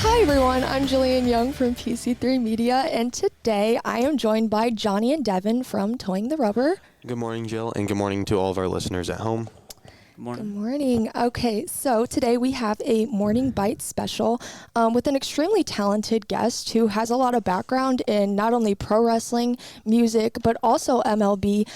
Hi everyone, I'm Jillian Young from PC3 Media, and today I am joined by Jonny and Devon from Towing the Rubber. Good morning, Jill, and good morning to all of our listeners at home. Good morning. Good morning. Okay, so today we have a Morning Bite special with an extremely talented guest who has a lot of background in not only pro wrestling, music, but also MLB.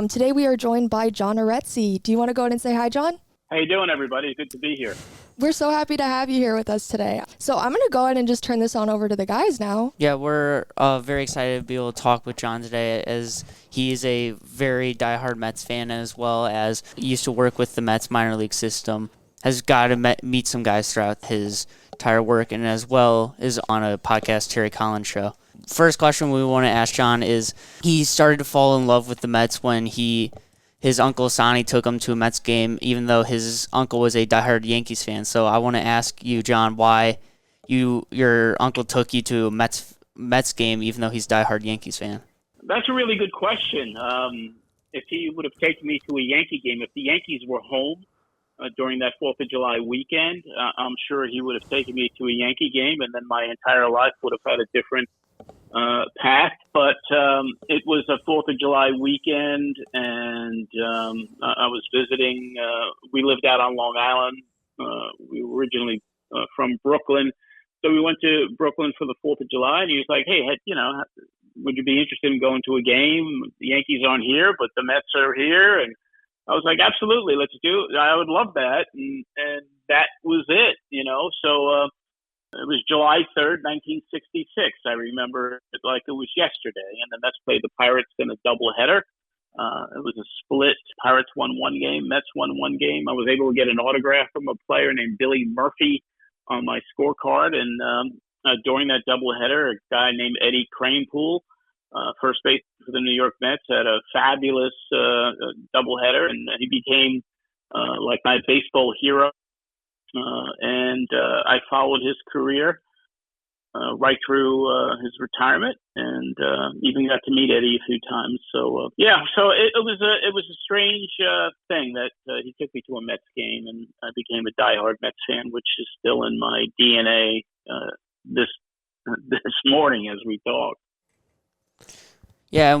Today we are joined by John Arezzi. Do you want to go ahead and say hi, John? How you doing, everybody? Good to be here. We're so happy to have you here with us today. So I'm going to go ahead and just turn this on over to the guys now. Yeah, we're very excited to be able to talk with John today, as he is a very diehard Mets fan, as well as used to work with the Mets minor league system, has got to meet some guys throughout his entire work, and as well is on a podcast, Terry Collins Show. First question we want to ask John is, he started to fall in love with the Mets when his uncle Sonny took him to a Mets game, even though his uncle was a diehard Yankees fan. So I want to ask you, John, why your uncle took you to a Mets game, even though he's a diehard Yankees fan. That's a really good question. If he would have taken me to a Yankee game, if the Yankees were home during that 4th of July weekend, I'm sure he would have taken me to a Yankee game, and then my entire life would have had a different path. But it was a 4th of July weekend, and I was visiting. We lived out on Long Island. We were originally from Brooklyn. So we went to Brooklyn for the 4th of July, and he was like, hey, would you be interested in going to a game? The Yankees aren't here, but the Mets are here. And I was like, absolutely, let's do it. I would love that. And that was it, So it was July 3rd, 1966. I remember it like it was yesterday. And the Mets played the Pirates in a doubleheader. It was a split. Pirates won one game, Mets won one game. I was able to get an autograph from a player named Billy Murphy on my scorecard. And during that doubleheader, a guy named Eddie Kranepool, first base for the New York Mets, had a fabulous doubleheader, and he became like my baseball hero. And I followed his career right through his retirement, and even got to meet Eddie a few times. So so it was a strange thing that he took me to a Mets game, and I became a diehard Mets fan, which is still in my DNA this morning as we talk. Yeah,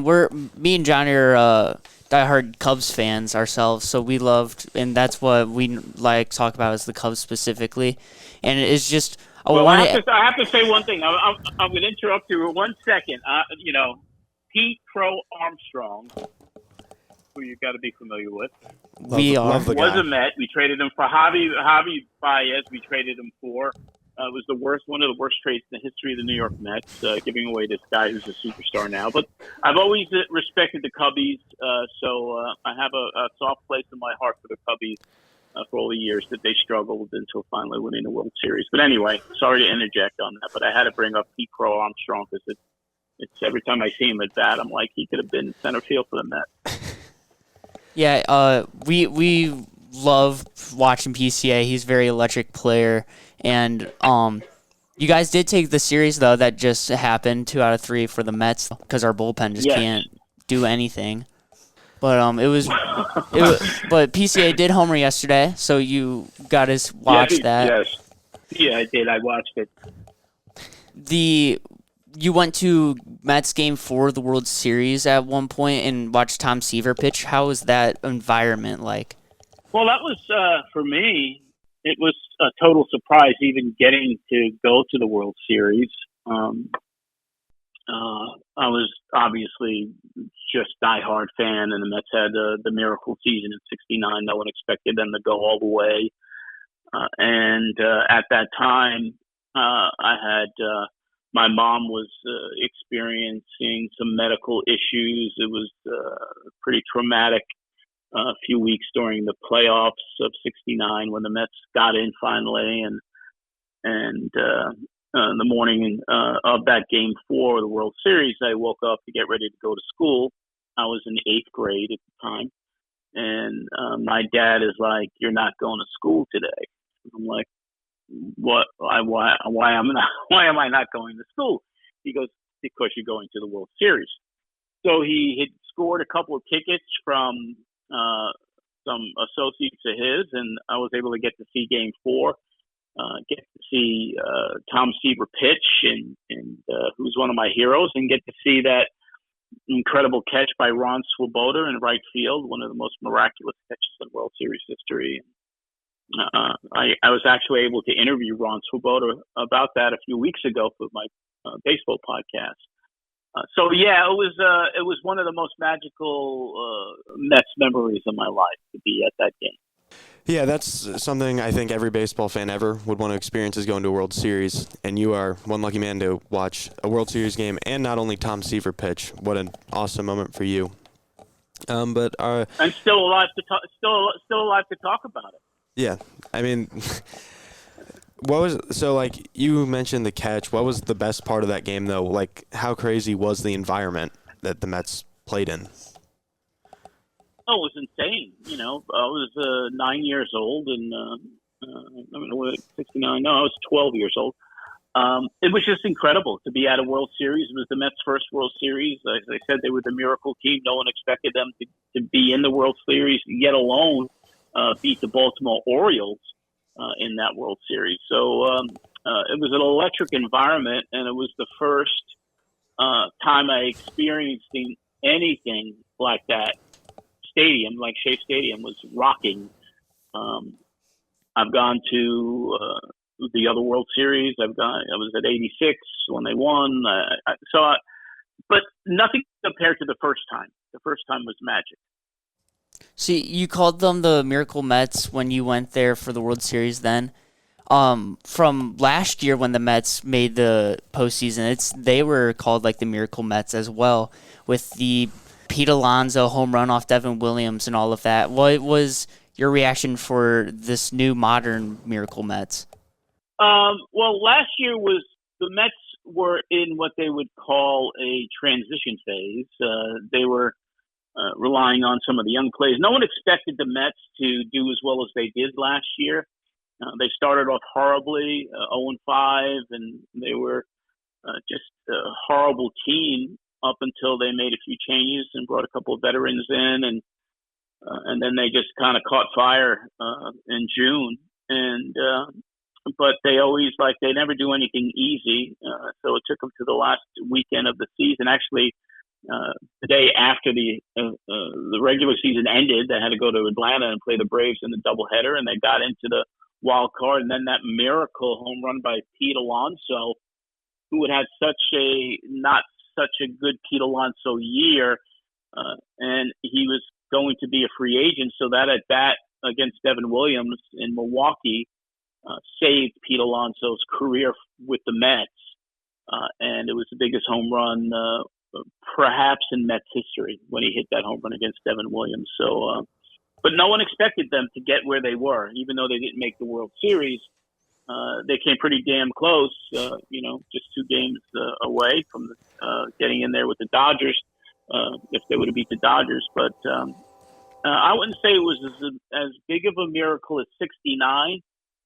me and Johnny are diehard Cubs fans ourselves, so we loved, and that's what we like to talk about, is the Cubs specifically. And it's just, I have to say one thing. I'm going to interrupt you for 1 second. Pete Crow Armstrong, who you got to be familiar with, Love the guy. was a Met. We traded him for Javi Baez. We traded him for. It was one of the worst trades in the history of the New York Mets, giving away this guy who's a superstar now. But I've always respected the Cubbies, so I have a soft place in my heart for the Cubbies for all the years that they struggled until finally winning the World Series. But anyway, sorry to interject on that, but I had to bring up Pete Crow Armstrong because it's every time I see him at bat, I'm like, he could have been center field for the Mets. Yeah, we love watching PCA. He's a very electric player. And you guys did take the series, though, that just happened, 2 out of 3 for the Mets, because our bullpen just can't do anything. But but PCA did homer yesterday, so you got to watch that. Yes. Yeah, I did. I watched it. You went to Mets game 4 of the World Series at one point and watched Tom Seaver pitch. How was that environment like? Well, that was, for me, it was a total surprise even getting to go to the World Series. I was obviously just diehard fan, and the Mets had the miracle season in '69. No one expected them to go all the way. And at that time, I had my mom was experiencing some medical issues. It was pretty traumatic. A few weeks during the playoffs of '69 when the Mets got in finally, and the morning of that game 4 of the World Series, I woke up to get ready to go to school. I was in 8th grade at the time, and my dad is like, "You're not going to school today." I'm like, "What? Why am I not going to school?" He goes, "Because you're going to the World Series." So he had scored a couple of tickets from some associates of his, and I was able to get to see Game 4. get to see Tom Seaver pitch, and who's one of my heroes, and get to see that incredible catch by Ron Swoboda in right field, one of the most miraculous catches in World Series history. I was actually able to interview Ron Swoboda about that a few weeks ago for my baseball podcast. So yeah, it was one of the most magical Mets memories of my life to be at that game. Yeah, that's something I think every baseball fan ever would want to experience, is going to a World Series, and you are one lucky man to watch a World Series game and not only Tom Seaver pitch. What an awesome moment for you. But I'm still alive to talk. Still alive to talk about it. Yeah, I mean, like you mentioned the catch. What was the best part of that game, though? Like, how crazy was the environment that the Mets played in? Oh, it was insane. I was 9 years old, and I mean, 69. No, I was 12 years old. It was just incredible to be at a World Series. It was the Mets' first World Series. As I said, they were the miracle team. No one expected them to be in the World Series, yet alone beat the Baltimore Orioles in that World Series. So it was an electric environment, and it was the first time I experienced anything like that. Stadium, like Shea Stadium, was rocking. I've gone to the other World Series. I was at '86 when they won. But nothing compared to the first time. The first time was magic. See, you called them the Miracle Mets when you went there for the World Series then. From last year when the Mets made the postseason, they were called like the Miracle Mets as well, with the Pete Alonso home run off Devin Williams and all of that. What was your reaction for this new modern Miracle Mets? Well, last year the Mets were in what they would call a transition phase. They were relying on some of the young players. No one expected the Mets to do as well as they did last year. They started off horribly, 0-5, and they were just a horrible team up until they made a few changes and brought a couple of veterans in, and then they just kind of caught fire in June. But they always, they never do anything easy. So it took them to the last weekend of the season. Actually, the day after the regular season ended, they had to go to Atlanta and play the Braves in the doubleheader, and they got into the wild card. And then that miracle home run by Pete Alonso, who had had not such a good Pete Alonso year, and he was going to be a free agent. So that at bat against Devin Williams in Milwaukee saved Pete Alonso's career with the Mets, and it was the biggest home run perhaps in Mets history when he hit that home run against Devin Williams. So, but no one expected them to get where they were, even though they didn't make the World Series. They came pretty damn close, just 2 games away from getting in there with the Dodgers, if they would have beat the Dodgers. But I wouldn't say it was as big of a miracle as '69,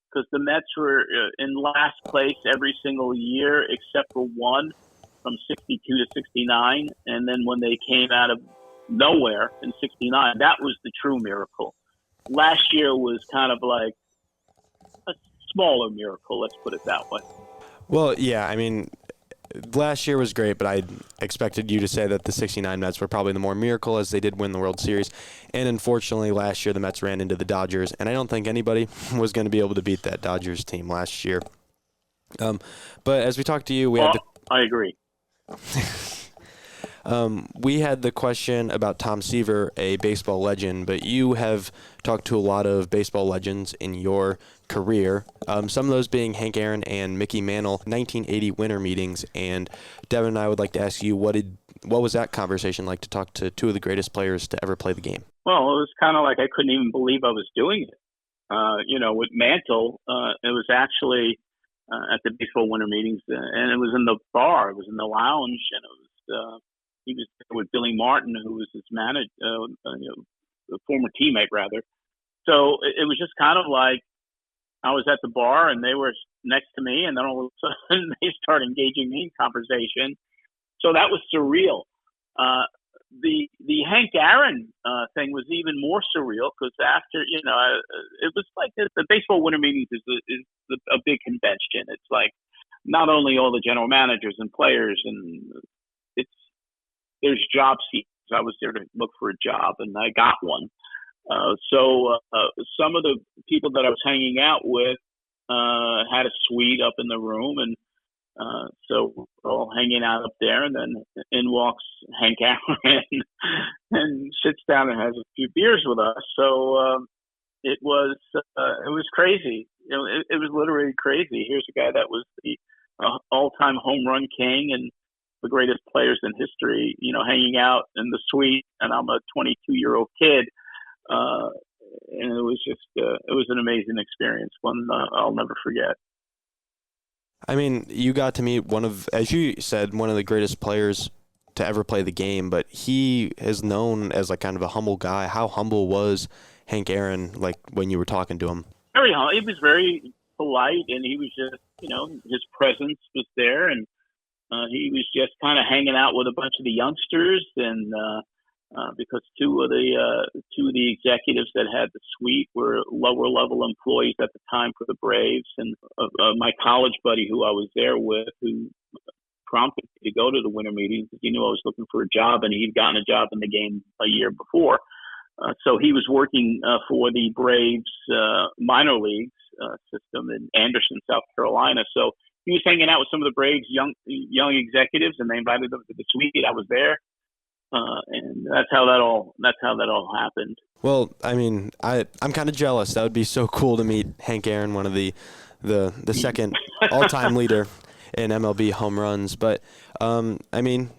because the Mets were in last place every single year except for one, from '62 to '69. And then when they came out of nowhere in '69, that was the true miracle. Last year was kind of like a smaller miracle, let's put it that way. Well, yeah, I mean, last year was great, but I expected you to say that the '69 Mets were probably the more miracle, as they did win the World Series. And unfortunately, last year the Mets ran into the Dodgers, and I don't think anybody was going to be able to beat that Dodgers team last year. But as we talked to you, I agree. We had the question about Tom Seaver, a baseball legend, but you have talked to a lot of baseball legends in your career, some of those being Hank Aaron and Mickey Mantle, 1980 winter meetings. And Devin and I would like to ask you, what was that conversation like to talk to 2 of the greatest players to ever play the game? Well, it was kind of like I couldn't even believe I was doing it. With Mantle, it was actually at the baseball winter meetings, and it was in the bar, it was in the lounge, and it was he was with Billy Martin, who was his manager, a former teammate rather. So it was just kind of like I was at the bar and they were next to me, and then all of a sudden they started engaging me in conversation. So that was surreal. the Hank Aaron thing was even more surreal because after it was like the baseball winter meetings is a big convention. It's like not only all the general managers and players, and there's job seekers. I was there to look for a job, and I got one. So some of the people that I was hanging out with had a suite up in the room, and so we're all hanging out up there, and then in walks Hank Aaron and sits down and has a few beers with us. So it was crazy. It was literally crazy. Here's a guy that was the all-time home run king and the greatest players in history, hanging out in the suite, and I'm a 22-year-old kid. And it was just, it was an amazing experience, one I'll never forget. I mean, you got to meet as you said, one of the greatest players to ever play the game, but he is known as like kind of a humble guy. How humble was Hank Aaron, like when you were talking to him? Very humble. He was very polite, and he was just, his presence was there, and he was just kind of hanging out with a bunch of the youngsters, and because two of the executives that had the suite were lower level employees at the time for the Braves, and my college buddy who I was there with, who prompted me to go to the winter meetings because he knew I was looking for a job, and he'd gotten a job in the game a year before. So he was working for the Braves minor leagues system in Anderson, South Carolina. So he was hanging out with some of the Braves young executives, and they invited him to the suite. I was there. And that's how that all happened. Well, I mean, I'm kind of jealous. That would be so cool to meet Hank Aaron, one of the second all-time leader in MLB home runs. But I mean,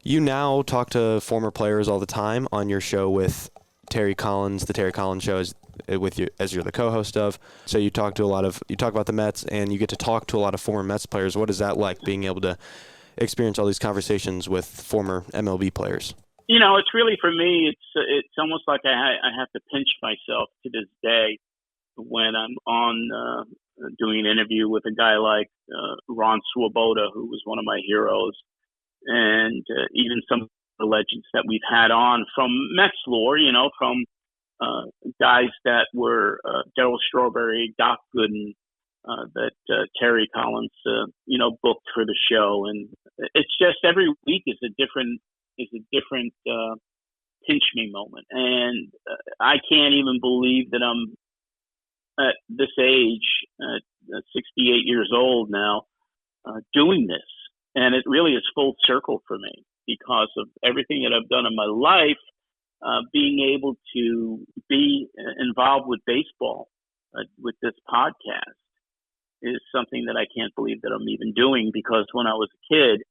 you now talk to former players all the time on your show with Terry Collins. The Terry Collins Show is with you as you're the co-host of. So you talk about the Mets, and you get to talk to a lot of former Mets players. What is that like, being able to experience all these conversations with former MLB players? It's really, for me, it's almost like I have to pinch myself to this day when I'm on doing an interview with a guy like Ron Swoboda, who was one of my heroes, and even some of the legends that we've had on from Mets lore, from guys that were Darryl Strawberry, Doc Gooden, that Terry Collins, booked for the show, and it's just every week is a different pinch me moment, and I can't even believe that I'm at this age, 68 years old now, doing this, and it really is full circle for me because of everything that I've done in my life. Being able to be involved with baseball with this podcast is something that I can't believe that I'm even doing, because when I was a kid,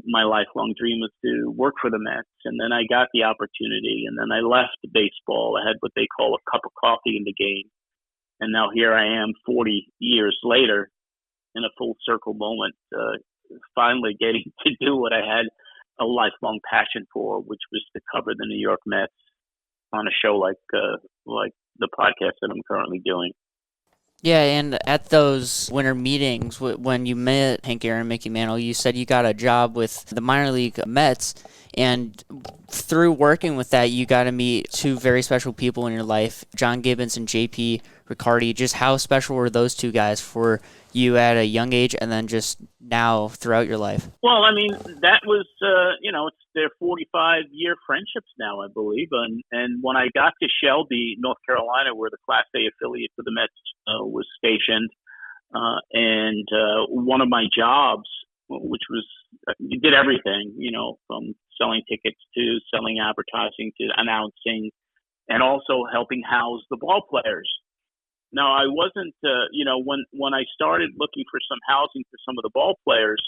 my lifelong dream was to work for the Mets, and then I got the opportunity, and then I left baseball. I had what they call a cup of coffee in the game, and now here I am 40 years later in a full circle moment, finally getting to do what I had a lifelong passion for, which was to cover the New York Mets on a show like the podcast that I'm currently doing. Yeah, and at those winter meetings, when you met Hank Aaron and Mickey Mantle, you said you got a job with the minor league Mets, and through working with that, you got to meet two very special people in your life, John Gibbons and J.P. Riccardi. Just how special were those two guys for you at a young age, and then just now throughout your life? Well, I mean, that was, it's their 45-year friendships now, I believe. And when I got to Shelby, North Carolina, where the Class A affiliate for the Mets was stationed, and one of my jobs, which was, you did everything, from selling tickets to selling advertising to announcing, and also helping house the ball players. Now, I wasn't, when I started looking for some housing for some of the ball players,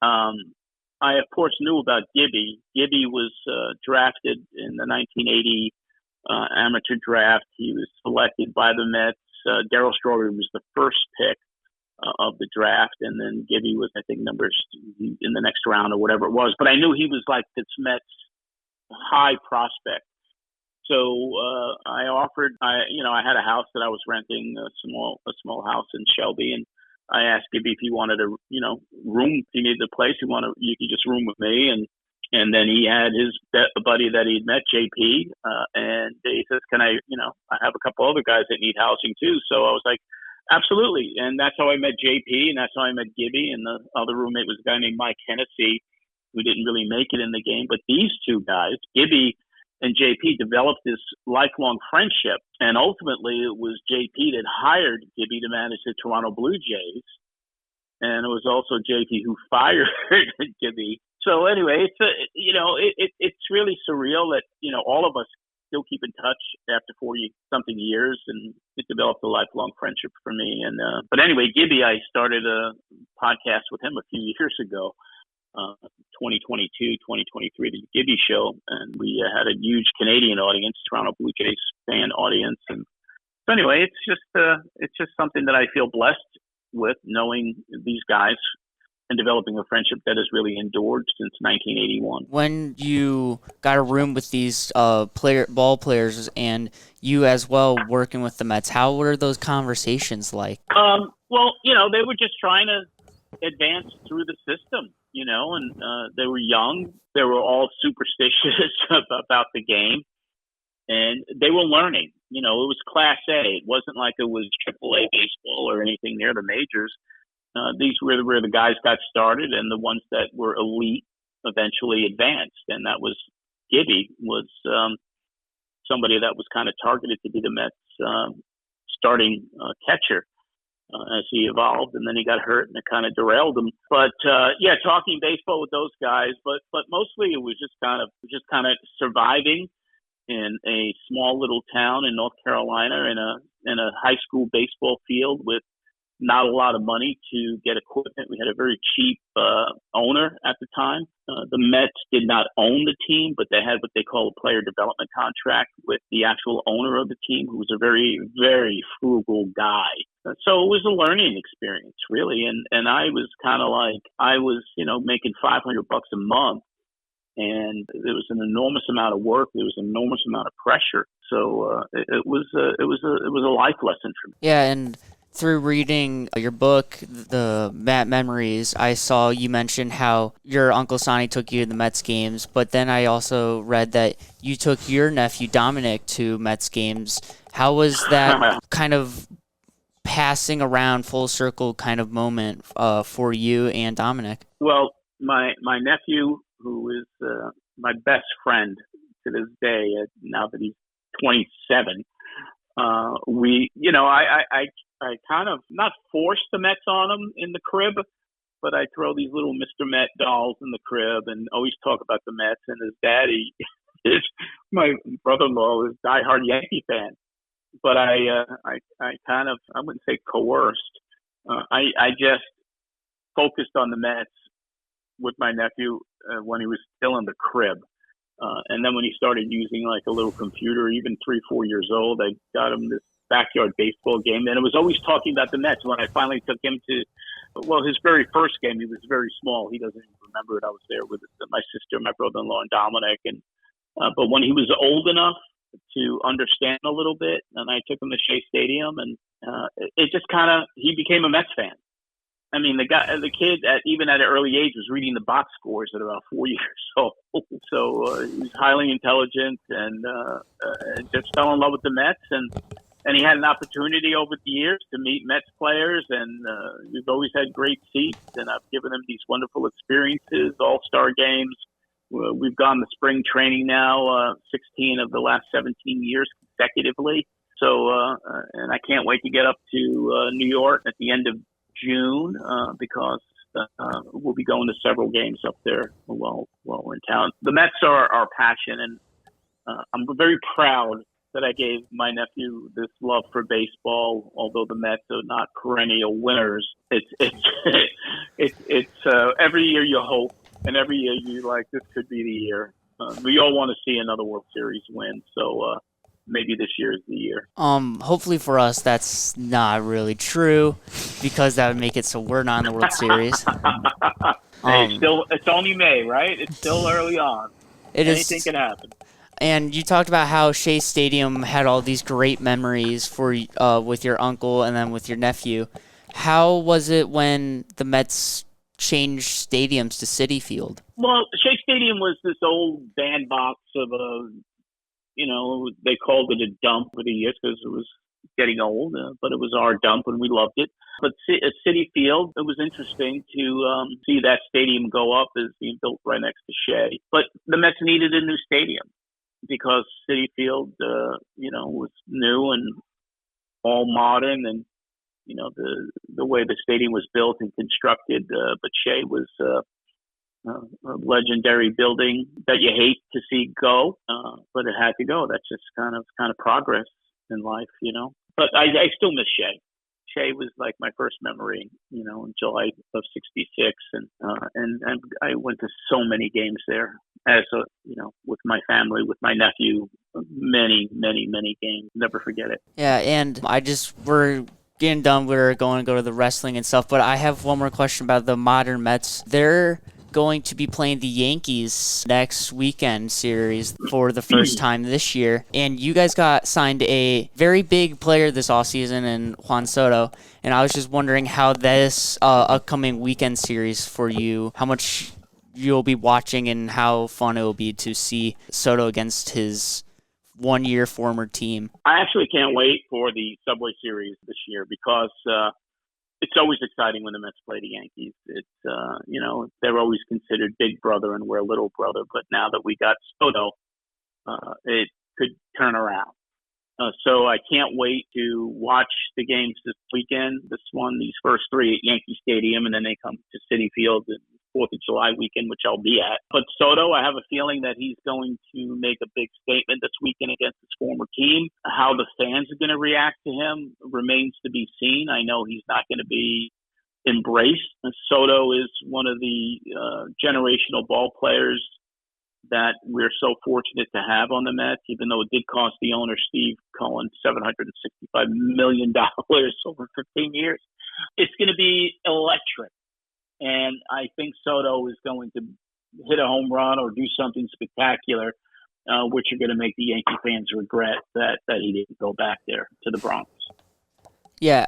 I, of course, knew about Gibby. Gibby was drafted in the 1980 amateur draft. He was selected by the Mets. Darryl Strawberry was the first pick of the draft, and then Gibby was, I think, numbers in the next round or whatever it was. But I knew he was like this Mets high prospect. So I offered, I had a house that I was renting, a small house in Shelby, and I asked Gibby if he wanted a, room. If he needed a place, you could just room with me. And And then he had a buddy that he'd met, JP, and he says, "Can I have a couple other guys that need housing too." So I was like, "Absolutely." And that's how I met JP, and that's how I met Gibby. And the other roommate was a guy named Mike Hennessy, who didn't really make it in the game. But these two guys, Gibby and JP, developed this lifelong friendship. And ultimately, it was JP that hired Gibby to manage the Toronto Blue Jays. And it was also JP who fired Gibby. So anyway, it's really surreal that, all of us still keep in touch after 40 something years, and it developed a lifelong friendship for me. And, but anyway, Gibby, I started a podcast with him a few years ago, 2022, 2023, the Gibby Show. And we had a huge Canadian audience, Toronto Blue Jays fan audience. And so anyway, it's just something that I feel blessed with, knowing these guys and developing a friendship that has really endured since 1981. When you got a room with these ball players and you as well working with the Mets, how were those conversations like? Well, they were just trying to advance through the system, and they were young. They were all superstitious about the game, and they were learning. It was Class A. It wasn't like it was AAA baseball or anything near the majors. These were where the guys got started, and the ones that were elite eventually advanced. And that was Gibby was somebody that was kind of targeted to be the Mets starting catcher as he evolved, and then he got hurt, and it kind of derailed him. But talking baseball with those guys, but mostly it was just kind of surviving in a small little town in North Carolina in a high school baseball field with not a lot of money to get equipment. We had a very cheap owner at the time. The Mets did not own the team, but they had what they call a player development contract with the actual owner of the team, who was a very, very frugal guy. So it was a learning experience, really. And I was kind of like, making $500 a month. And there was an enormous amount of work. There was an enormous amount of pressure. So it was a life lesson for me. Yeah, and through reading your book, The Met Memories, I saw you mention how your Uncle Sonny took you to the Mets games, but then I also read that you took your nephew Dominic to Mets games. How was that kind of passing around full circle kind of moment for you and Dominic? Well, my nephew, who is my best friend to this day, now that he's 27, I kind of not forced the Mets on him in the crib, but I throw these little Mr. Met dolls in the crib and always talk about the Mets. And his daddy, my brother-in-law, is a diehard Yankee fan. But I wouldn't say coerced. I just focused on the Mets with my nephew when he was still in the crib. And then when he started using like a little computer, even 3-4 years old, I got him this backyard baseball game. And it was always talking about the Mets. When I finally took him to, his very first game, he was very small. He doesn't even remember it. I was there with my sister, my brother-in-law, and Dominic. And but when he was old enough to understand a little bit, and I took him to Shea Stadium, and it just he became a Mets fan. I mean, the kid, even at an early age, was reading the box scores at about 4 years old. So he was highly intelligent and just fell in love with the Mets. And he had an opportunity over the years to meet Mets players, and we've always had great seats. And I've given him these wonderful experiences, all-star games. We've gone to spring training now, 16 of the last 17 years consecutively. So, and I can't wait to get up to New York at the end of June because we'll be going to several games up there while we're in town. The Mets are our passion, and I'm very proud that I gave my nephew this love for baseball. Although the Mets are not perennial winners, it's every year you hope, and every year you like, this could be the year. We all want to see another World Series win, so maybe this year is the year. Hopefully for us, that's not really true, because that would make it so we're not in the World Series. Hey, it's only May, right? It's still early on. Anything can happen. And you talked about how Shea Stadium had all these great memories for with your uncle and then with your nephew. How was it when the Mets change stadiums to Citi Field? Well, Shea Stadium was this old bandbox of they called it a dump for the years because it was getting old, but it was our dump and we loved it. But at Citi Field, it was interesting to see that stadium go up as being built right next to Shea. But the Mets needed a new stadium because Citi Field, was new and all modern, and the way the stadium was built and constructed. But Shea was a legendary building that you hate to see go, but it had to go. That's just kind of progress in life, But I still miss Shea. Shea was like my first memory, in July of '66, and I went to so many games there with my family, with my nephew, many, many, many games. Never forget it. Yeah, and we're getting done. We're going to go to the wrestling and stuff, but I have one more question about the modern Mets. They're going to be playing the Yankees next weekend series for the first time this year, and you guys got signed a very big player this offseason in Juan Soto, and I was just wondering how this upcoming weekend series for you, how much you'll be watching and how fun it will be to see Soto against his one-year former team. I actually can't wait for the Subway Series this year because it's always exciting when the Mets play the Yankees. It's, they're always considered big brother and we're little brother. But now that we got Soto, it could turn around. So I can't wait to watch the games this weekend. These first three at Yankee Stadium, and then they come to Citi Field and 4th of July weekend, which I'll be at. But Soto, I have a feeling that he's going to make a big statement this weekend against his former team. How the fans are going to react to him remains to be seen. I know he's not going to be embraced. Soto is one of the generational ball players that we're so fortunate to have on the Mets, even though it did cost the owner, Steve Cohen, $765 million over 15 years. It's going to be electric. And I think Soto is going to hit a home run or do something spectacular, which are going to make the Yankee fans regret that he didn't go back there to the Bronx. Yeah,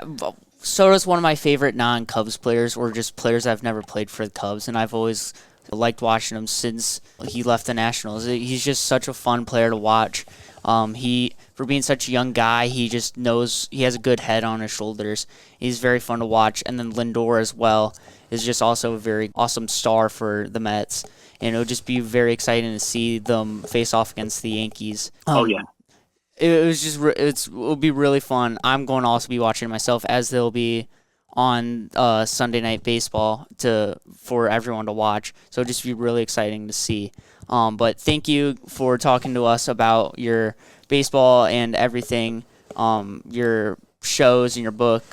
Soto's one of my favorite non-Cubs players, or just players I've never played for the Cubs, and I've always liked watching him since he left the Nationals. He's just such a fun player to watch. For being such a young guy, he just knows he has a good head on his shoulders. He's very fun to watch. And then Lindor as well is just also a very awesome star for the Mets. And it'll just be very exciting to see them face off against the Yankees. Oh, yeah. It'll be really fun. I'm going to also be watching myself, as they'll be on Sunday Night Baseball for everyone to watch. So it'll just be really exciting to see. But thank you for talking to us about your baseball and everything, your shows and your book.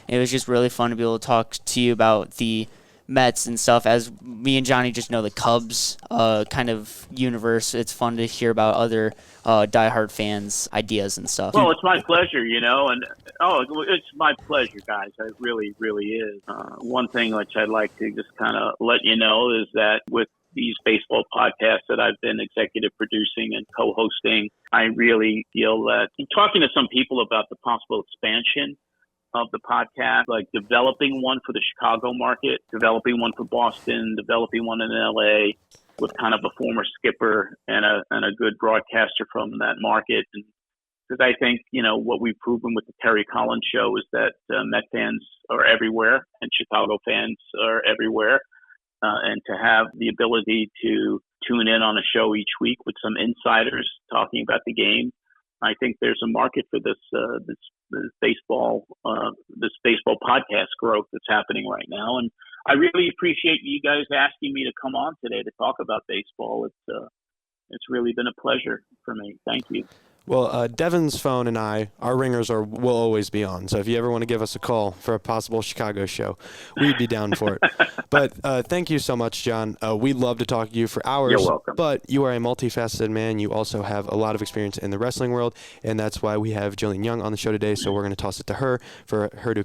It was just really fun to be able to talk to you about the Mets and stuff. As me and Johnny just know the Cubs kind of universe, it's fun to hear about other diehard fans' ideas and stuff. Well, it's my pleasure, and it's my pleasure, guys. It really, really is. One thing which I'd like to just kind of let you know is that with these baseball podcasts that I've been executive producing and co-hosting, I really feel that in talking to some people about the possible expansion of the podcast, like developing one for the Chicago market, developing one for Boston, developing one in LA with kind of a former skipper and a good broadcaster from that market. And because I think, what we've proven with the Terry Collins show is that Met fans are everywhere and Chicago fans are everywhere. And to have the ability to tune in on a show each week with some insiders talking about the game, I think there's a market for this baseball podcast growth that's happening right now. And I really appreciate you guys asking me to come on today to talk about baseball. It's really been a pleasure for me. Thank you. Well, Devon's phone and our ringers will always be on. So if you ever want to give us a call for a possible Chicago show, we'd be down for it. But thank you so much, John. We'd love to talk to you for hours. You're welcome. But you are a multifaceted man. You also have a lot of experience in the wrestling world, and that's why we have Jillian Young on the show today. So we're going to toss it to her for her to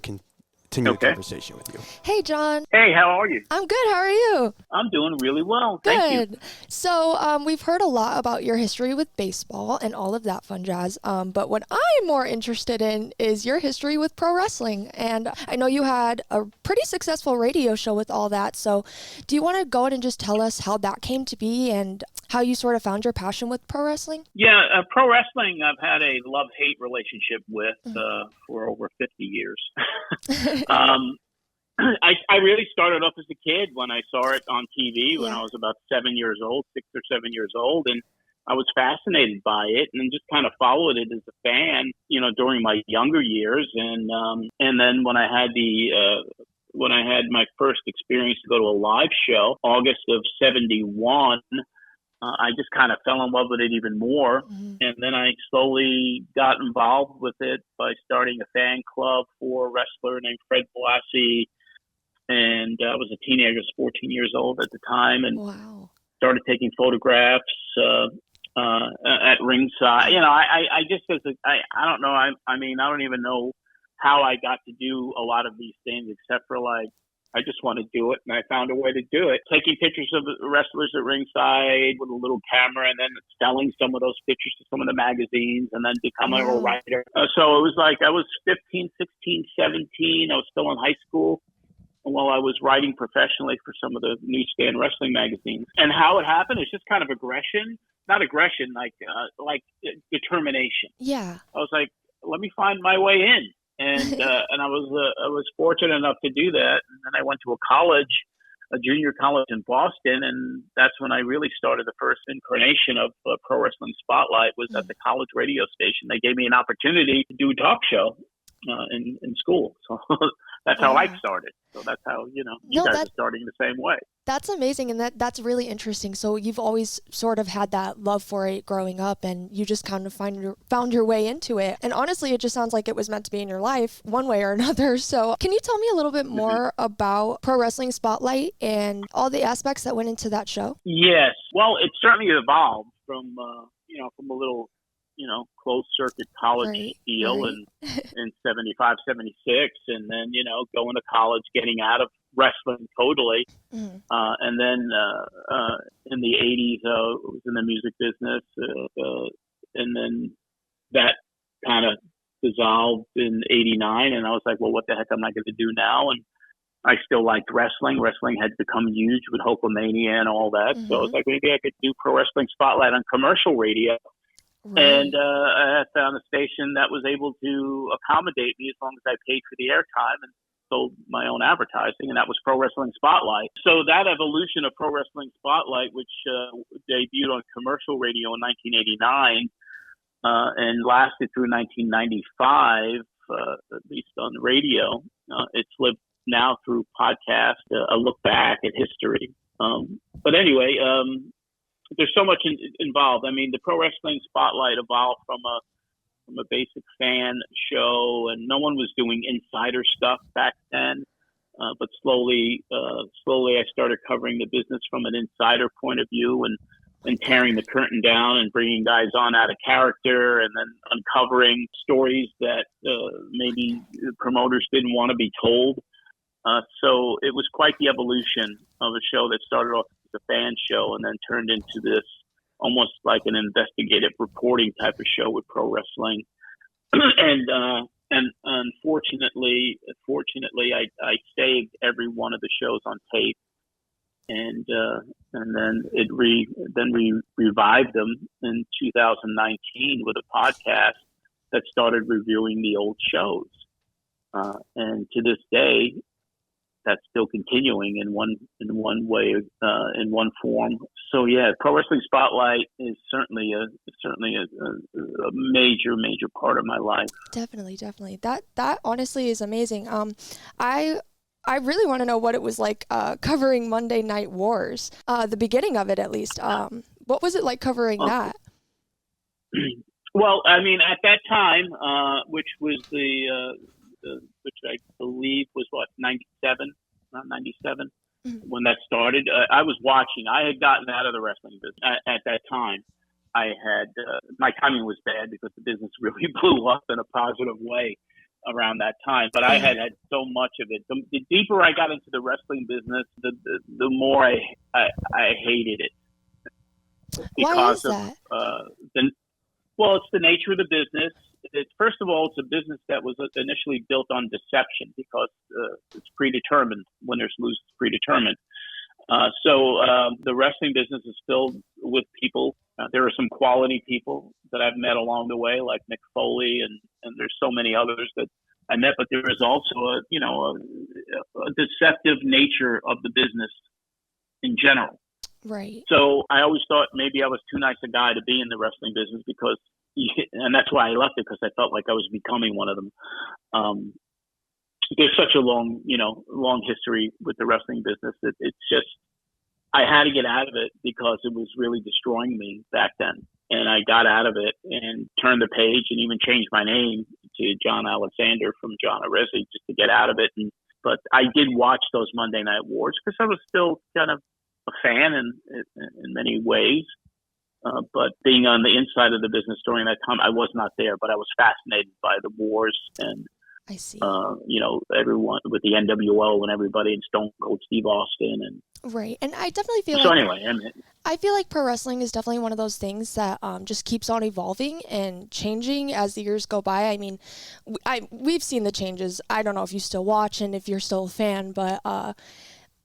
continue the Okay. conversation with you. Hey, John. Hey, how are you? I'm good. How are you? I'm doing really well. Thank you. Good. So we've heard a lot about your history with baseball and all of that fun jazz. But what I'm more interested in is your history with pro wrestling. And I know you had a pretty successful radio show with all that. So do you want to go ahead and just tell us how that came to be and how you sort of found your passion with pro wrestling? Yeah, pro wrestling I've had a love-hate relationship with for over 50 years. I really started off as a kid when I saw it on TV when I was about 7 years old, 6 or 7 years old, and I was fascinated by it and just kind of followed it as a fan, during my younger years, and then when I had my first experience to go to a live show, August of '71. I just kind of fell in love with it even more. Mm-hmm. And then I slowly got involved with it by starting a fan club for a wrestler named Fred Blassie. And I was a teenager, 14 years old at the time, and started taking photographs at ringside. I just, I don't know. I mean, I don't even know how I got to do a lot of these things except for I just want to do it, and I found a way to do it. Taking pictures of wrestlers at ringside with a little camera, and then selling some of those pictures to some of the magazines, and then becoming a writer. So it was I was 15, 16, 17. I was still in high school while I was writing professionally for some of the newsstand wrestling magazines. And how it happened is just kind of aggression. Not aggression, like determination. Yeah. I was like, let me find my way in. And I was fortunate enough to do that. And then I went to a junior college in Boston, and that's when I really started the first incarnation of Pro Wrestling Spotlight. Was at the college radio station. They gave me an opportunity to do a talk show in school. So that's how I started. So that's how you guys are starting the same way. That's amazing, and that's really interesting. So you've always sort of had that love for it growing up, and you just kind of found your way into it. And honestly, it just sounds like it was meant to be in your life one way or another. So can you tell me a little bit more about Pro Wrestling Spotlight and all the aspects that went into that show? Yes. Well, it certainly evolved from from a little closed circuit college deal in 75, 76, and then, going to college, getting out of wrestling totally. Mm-hmm. And then in the 80s, I was in the music business, and then that kind of dissolved in 89, and I was like, well, what the heck am I going to do now? And I still liked wrestling. Wrestling had become huge with Hulkamania and all that. Mm-hmm. So I was like, maybe I could do Pro Wrestling Spotlight on commercial radio. Right. And I found a station that was able to accommodate me as long as I paid for the airtime and sold my own advertising, and that was Pro Wrestling Spotlight. So that evolution of Pro Wrestling Spotlight, which debuted on commercial radio in 1989 and lasted through 1995, at least on the radio, it's lived now through podcast, a look back at history. But anyway, there's so much involved. I mean, the Pro Wrestling Spotlight evolved from a basic fan show, and no one was doing insider stuff back then. But slowly I started covering the business from an insider point of view and tearing the curtain down and bringing guys on out of character, and then uncovering stories that maybe promoters didn't want to be told. So it was quite the evolution of a show that started off as a fan show and then turned into this almost like an investigative reporting type of show with pro wrestling. and unfortunately, I saved every one of the shows on tape, and then we revived them in 2019 with a podcast that started reviewing the old shows, and to this day, that's still continuing in one way, in one form. So yeah, Pro Wrestling Spotlight is certainly a major part of my life. Definitely. That honestly is amazing. I really want to know what it was like covering Monday Night Wars, the beginning of it at least. What was it like covering that? Well, I mean, at that time, which was which I believe was 97, around 97, when that started. I was watching. I had gotten out of the wrestling business at that time. I had my timing was bad because the business really blew up in a positive way. around that time, but I had so much of it. The deeper I got into the wrestling business, the more I hated it Why is because of that? it's the nature of the business. First of all, it's a business that was initially built on deception because it's predetermined. Winners lose, it's predetermined. The wrestling business is filled with people. There are some quality people that I've met along the way, like Mick Foley, and there's so many others that I met. But there is also a deceptive nature of the business in general. Right. So I always thought maybe I was too nice a guy to be in the wrestling business and that's why I left it, because I felt like I was becoming one of them. There's such a long history with the wrestling business that it's just, I had to get out of it because it was really destroying me back then. And I got out of it and turned the page and even changed my name to John Alexander from John Arezzi just to get out of it. But I did watch those Monday Night Wars because I was still kind of a fan in many ways. But being on the inside of the business during that time, I was not there, but I was fascinated by the wars and, I see. Everyone with the NWO and everybody and Stone Cold Steve Austin. Right. And I definitely feel I feel like pro wrestling is definitely one of those things that just keeps on evolving and changing as the years go by. I mean, we've seen the changes. I don't know if you still watch and if you're still a fan, but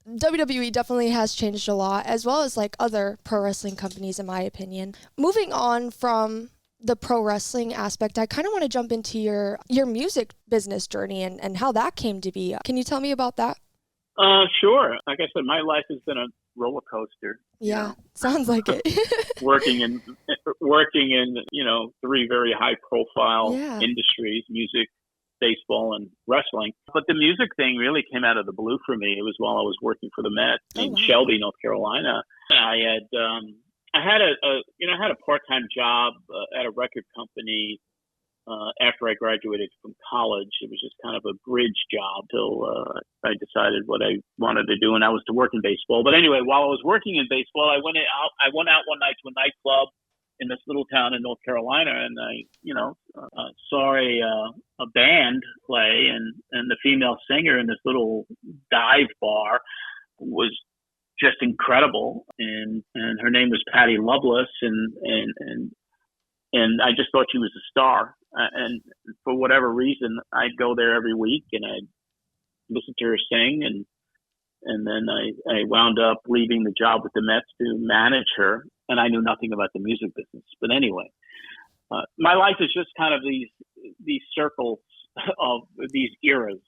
WWE definitely has changed a lot, as well as like other pro wrestling companies, in my opinion. Moving on from the pro wrestling aspect, I kind of want to jump into your music business journey and how that came to be. Can you tell me about that? Sure. Like I said, my life has been a roller coaster. Yeah, sounds like it. working in three very high profile industries: music, baseball, and wrestling. But the music thing really came out of the blue for me. It was while I was working for the Mets in Shelby, North Carolina. I had a part-time job at a record company after I graduated from college. It was just kind of a bridge job till I decided what I wanted to do, and I was to work in baseball. But anyway, while I was working in baseball, I went out one night to a nightclub in this little town in North Carolina, and I saw a band play, and the female singer in this little dive bar was just incredible, and her name was Patty Loveless, and I just thought she was a star. And for whatever reason, I'd go there every week and I'd listen to her sing, and then I wound up leaving the job with the Mets to manage her, and I knew nothing about the music business. But anyway, my life is just kind of these circles of these eras.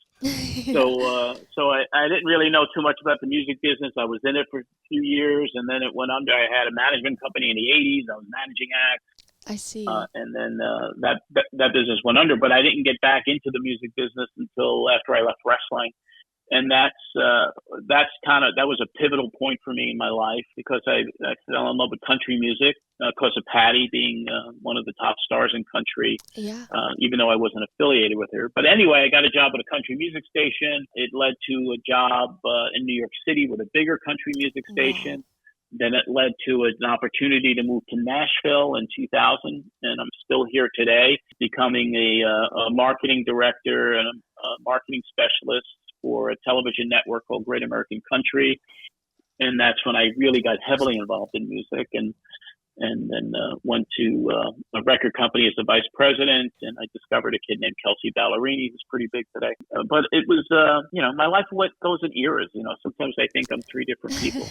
So I didn't really know too much about the music business. I was in it for a few years, and then it went under. I had a management company in the 80s. I was managing acts. I see. And then that business went under, but I didn't get back into the music business until after I left wrestling. And that was a pivotal point for me in my life, because I fell in love with country music because of Patty being one of the top stars in country, even though I wasn't affiliated with her. But anyway, I got a job at a country music station. It led to a job in New York City with a bigger country music station. Wow. Then it led to an opportunity to move to Nashville in 2000, and I'm still here today, becoming a marketing director and a marketing specialist for a television network called Great American Country. And that's when I really got heavily involved in music, and then went to a record company as a vice president, and I discovered a kid named Kelsey Ballerini, who's pretty big today. But it was, my life goes in eras. Sometimes I think I'm three different people.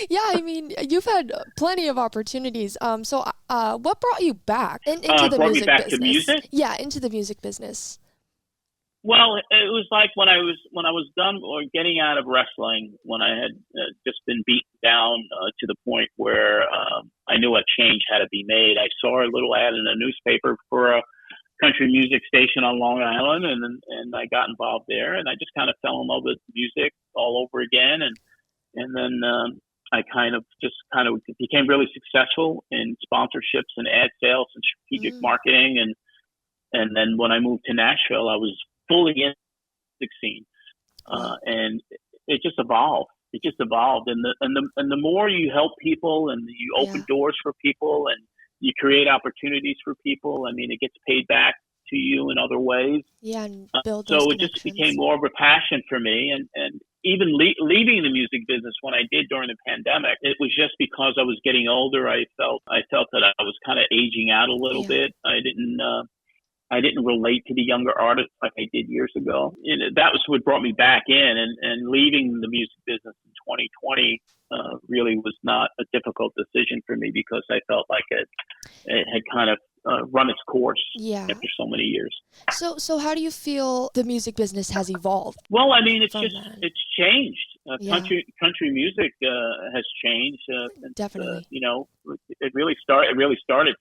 Yeah, I mean, you've had plenty of opportunities. So what brought you back into the music business? To music? Yeah, into the music business. Well, it was like when I was done or getting out of wrestling, when I had just been beaten down to the point where I knew a change had to be made. I saw a little ad in a newspaper for a country music station on Long Island, and I got involved there, and I just kind of fell in love with music all over again, and then I kind of became really successful in sponsorships and ad sales and strategic marketing, and then when I moved to Nashville, I was fully in the music scene, and it just evolved. And the more you help people and you open doors for people and you create opportunities for people, I mean, it gets paid back to you in other ways. Yeah, and build those So it just connections. became more of a passion for me. And even leaving the music business when I did during the pandemic, it was just because I was getting older. I felt that I was kind of aging out a little Yeah. bit. I didn't relate to the younger artists like I did years ago. And that was what brought me back in. And leaving the music business in 2020 really was not a difficult decision for me because I felt like it had kind of run its course Yeah. after so many years. So how do you feel the music business has evolved? Well, I mean, it's changed. Yeah. Country music has changed. Since, Definitely. it really started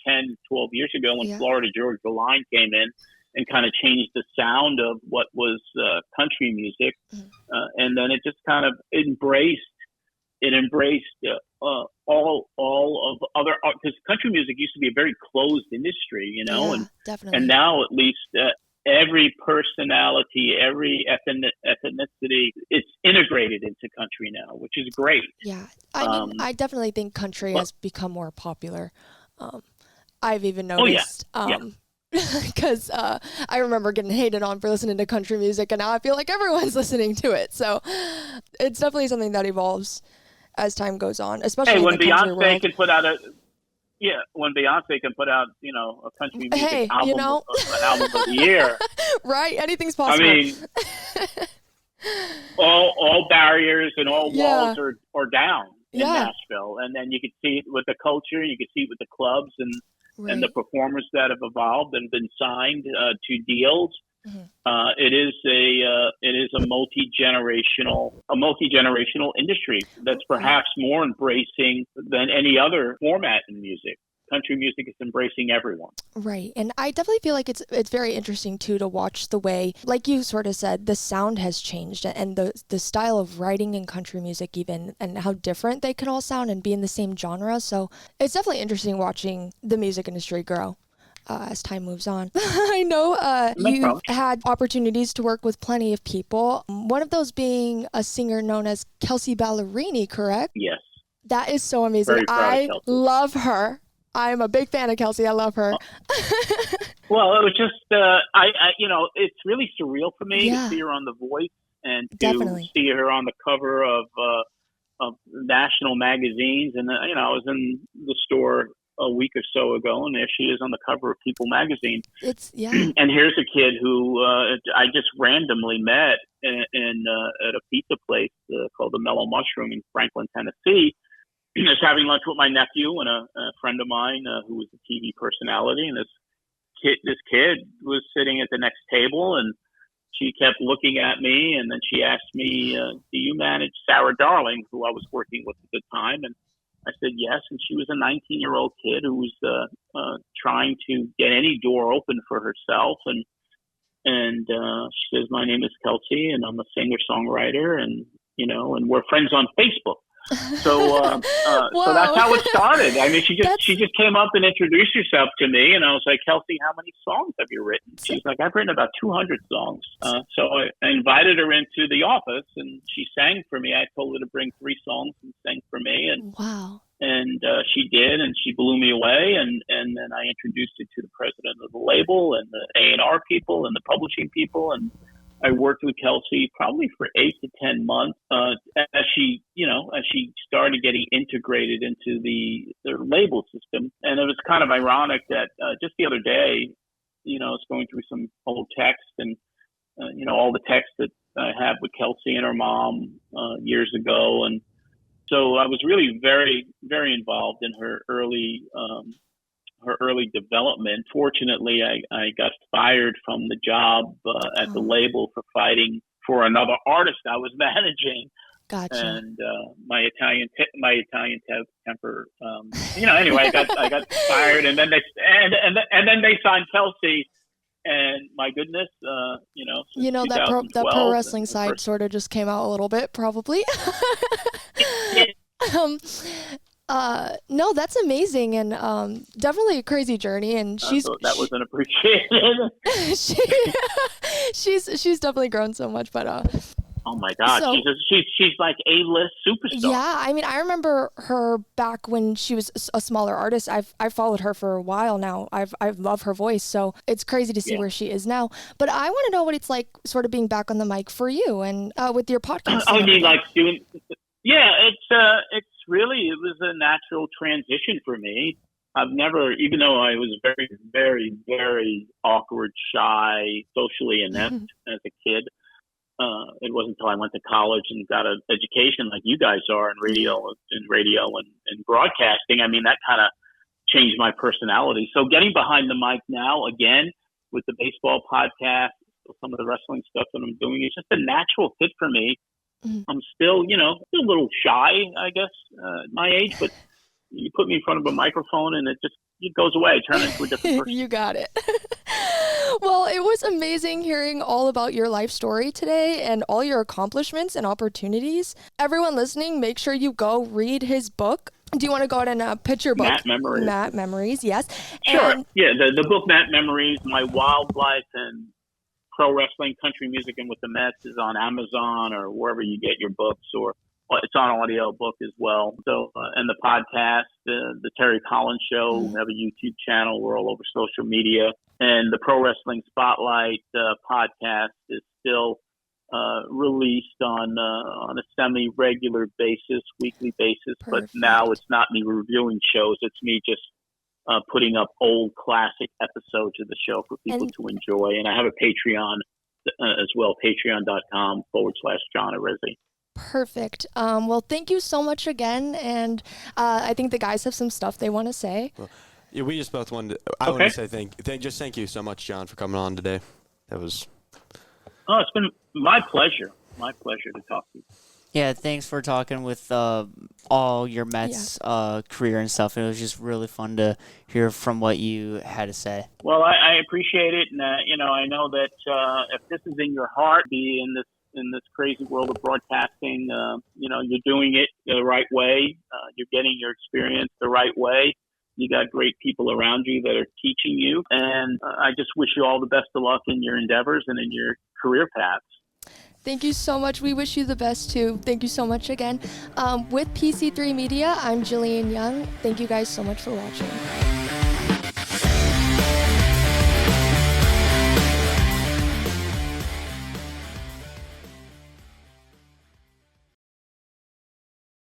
10, 12 years ago when Yeah. Florida Georgia Line came in and kind of changed the sound of what was country music, and then it just kind of embraced all of other art, because country music used to be a very closed industry, Yeah, definitely. and now at least every personality, every ethnicity, it's integrated into country now, which is great. Yeah, I mean, I definitely think country has become more popular. I've even noticed. Because I remember getting hated on for listening to country music, and now I feel like everyone's listening to it. So it's definitely something that evolves as time goes on, especially when in the country Beyonce world. can put out when Beyonce can put out, a country music album, an album of the year, right? Anything's possible. I mean, all barriers and all walls are down in Nashville, and then you can see it with the culture, you can see it with the clubs and the performers that have evolved and been signed to deals. It is a multi-generational industry that's perhaps more embracing than any other format in music. Country music is embracing everyone. Right. And I definitely feel like it's very interesting too to watch the way, like you sort of said, the sound has changed and the style of writing in country music even, and how different they can all sound and be in the same genre. So it's definitely interesting watching the music industry grow as time moves on. I know you've had opportunities to work with plenty of people. One of those being a singer known as Kelsey Ballerini, correct? Yes. That is so amazing. Very proud of Kelsey. Love her. I'm a big fan of Kelsey. I love her. Well, it was just, it's really surreal for me to see her on The Voice and to see her on the cover of national magazines. And, I was in the store a week or so ago, and there she is on the cover of People magazine. And here's a kid who I just randomly met at a pizza place called the Mellow Mushroom in Franklin, Tennessee. I was having lunch with my nephew and a friend of mine who was a TV personality, and this kid was sitting at the next table, and she kept looking at me, and then she asked me, "Do you manage Sarah Darling, who I was working with at the time?" And I said yes, and she was a 19-year-old kid who was trying to get any door open for herself, and she says, "My name is Kelsey, and I'm a singer-songwriter, and we're friends on Facebook." So that's how it started. I mean, she just came up and introduced herself to me, and I was like, "Kelsey, how many songs have you written?" She's like, "I've written about 200 songs." So I invited her into the office, and she sang for me. I told her to bring 3 songs and sang for me, and she did, and she blew me away. And then I introduced her to the president of the label and the A&R people and the publishing people, and I worked with Kelsey probably for 8 to 10 months as she started getting integrated into the label system. And it was kind of ironic that just the other day, I was going through some old text and, all the texts that I have with Kelsey and her mom years ago. And so I was really very, very involved in her early development. Fortunately, I got fired from the job at the label for fighting for another artist I was managing. Gotcha. And my Italian temper. Anyway, I got fired, and then they signed Kelsey. And my goodness, that pro wrestling side sort of just came out a little bit, probably. No, that's amazing, and definitely a crazy journey. And that wasn't appreciated. she's definitely grown so much, but Oh my God, So- she's like A-list superstar. Yeah, I mean, I remember her back when she was a smaller artist. I've followed her for a while now. I love her voice, so it's crazy to see Yeah. where she is now. But I want to know what it's like, sort of being back on the mic for you and with your podcast. Oh, and you mean everything. like doing? Yeah, it's really, it was a natural transition for me. I've never, even though I was very, very, very awkward, shy, socially inept as a kid. It wasn't until I went to college and got an education like you guys are in radio and broadcasting. I mean, that kind of changed my personality. So getting behind the mic now again with the baseball podcast, some of the wrestling stuff that I'm doing, it's just a natural fit for me. I'm still, still a little shy, I guess, at my age, but you put me in front of a microphone and it goes away. I turn into a different person. You got it. Well, it was amazing hearing all about your life story today and all your accomplishments and opportunities. Everyone listening, make sure you go read his book. Do you want to go ahead and pitch your book? Matt Memories, yes. Sure. And yeah, the book Matt Memories, My Wild Life and Pro Wrestling, Country Music, and with the Mets is on Amazon or wherever you get your books, or it's on audio book as well. So, and the podcast, the Terry Collins Show, we have a YouTube channel. We're all over social media. And the Pro Wrestling Spotlight podcast is still released on a semi-regular basis, weekly basis. Perfect. But now it's not me reviewing shows. It's me just putting up old classic episodes of the show for people to enjoy. And I have a Patreon as well, patreon.com/John Arezzi. Perfect. Well, thank you so much again. And I think the guys have some stuff they want to say. Well, yeah, we just both wanted to, I want to say thank you so much, John, for coming on today. That was... Oh, it's been my pleasure. My pleasure to talk to you. Yeah, thanks for talking with all your Mets career and stuff. It was just really fun to hear from what you had to say. Well, I appreciate it, and I know that if this is in your heart, be in this crazy world of broadcasting, you're doing it the right way. You're getting your experience the right way. You got great people around you that are teaching you, and I just wish you all the best of luck in your endeavors and in your career paths. Thank you so much. We wish you the best too. Thank you so much again. With PC3 Media, I'm Jillian Young. Thank you guys so much for watching.